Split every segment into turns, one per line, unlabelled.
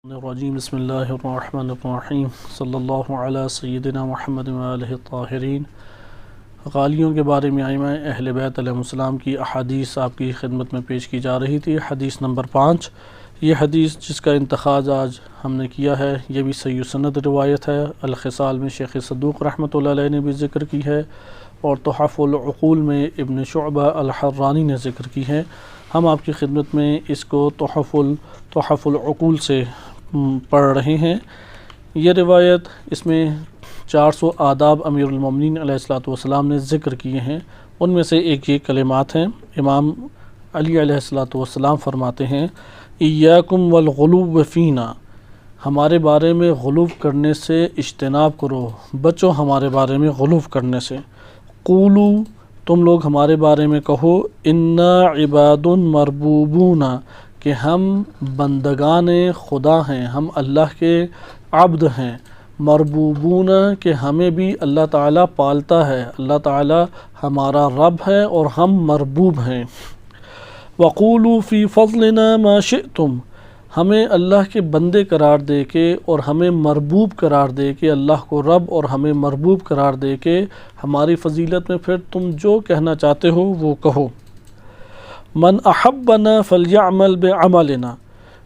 الرجیم بسم اللہ الرحمن الرحیم صلی اللہ علی سیدنا محمد وآلہ الطاہرین۔ غالیوں کے بارے میں آئمہ اہل بیت علیہ السلام کی احادیث آپ کی خدمت میں پیش کی جا رہی تھی۔ حدیث نمبر 5، یہ حدیث جس کا انتخاذ آج ہم نے کیا ہے یہ بھی صحیح سند روایت ہے۔ الخصال میں شیخ صدوق رحمۃ اللہ علیہ نے بھی ذکر کی ہے، اور تحف العقول میں ابن شعبہ الحرانی نے ذکر کی ہے۔ ہم آپ کی خدمت میں اس کو تحف العقول سے پڑھ رہے ہیں۔ یہ روایت اس میں 400 آداب امیر المومنین علیہ السلام نے ذکر کیے ہیں، ان میں سے ایک یہ کلمات ہیں۔ امام علی علیہ السلام فرماتے ہیں ایاکم والغلو فینا، ہمارے بارے میں غلو کرنے سے اجتناب کرو، بچو ہمارے بارے میں غلو کرنے سے۔ قولو، تم لوگ ہمارے بارے میں کہو، انا عباد مربوبون، کہ ہم بندگان خدا ہیں، ہم اللہ کے عبد ہیں۔ مربوبون، کہ ہمیں بھی اللہ تعالیٰ پالتا ہے، اللہ تعالیٰ ہمارا رب ہے اور ہم مربوب ہیں۔ وقولوا فی فضلنا ما شئتم، ہمیں اللہ کے بندے قرار دے کے اور ہمیں مربوب قرار دے کے، اللہ کو رب اور ہمیں مربوب قرار دے کے ہماری فضیلت میں پھر تم جو کہنا چاہتے ہو وہ کہو۔ من احبنا فلیعمل بعملنا،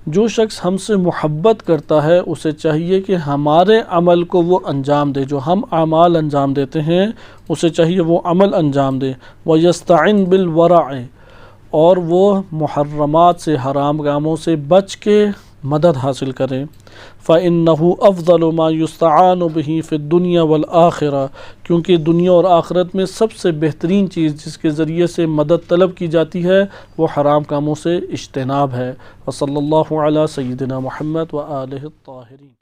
جو شخص ہم سے محبت کرتا ہے اسے چاہیے کہ ہمارے عمل کو وہ انجام دے، جو ہم اعمال انجام دیتے ہیں اسے چاہیے وہ عمل انجام دے۔ ویستعن بالورع، اور وہ محرمات سے، حرام کاموں سے بچ کے مدد حاصل کریں۔ فَإِنَّهُ أَفْضَلُ مَا يُسْتَعَانُ بِهِ فِي الدُّنْيَا وَالْآخِرَةِ، کیونکہ دنیا اور آخرت میں سب سے بہترین چیز جس کے ذریعے سے مدد طلب کی جاتی ہے وہ حرام کاموں سے اجتناب ہے۔ وصلی اللہ علی سیدنا محمد وآلہ الطاہرین۔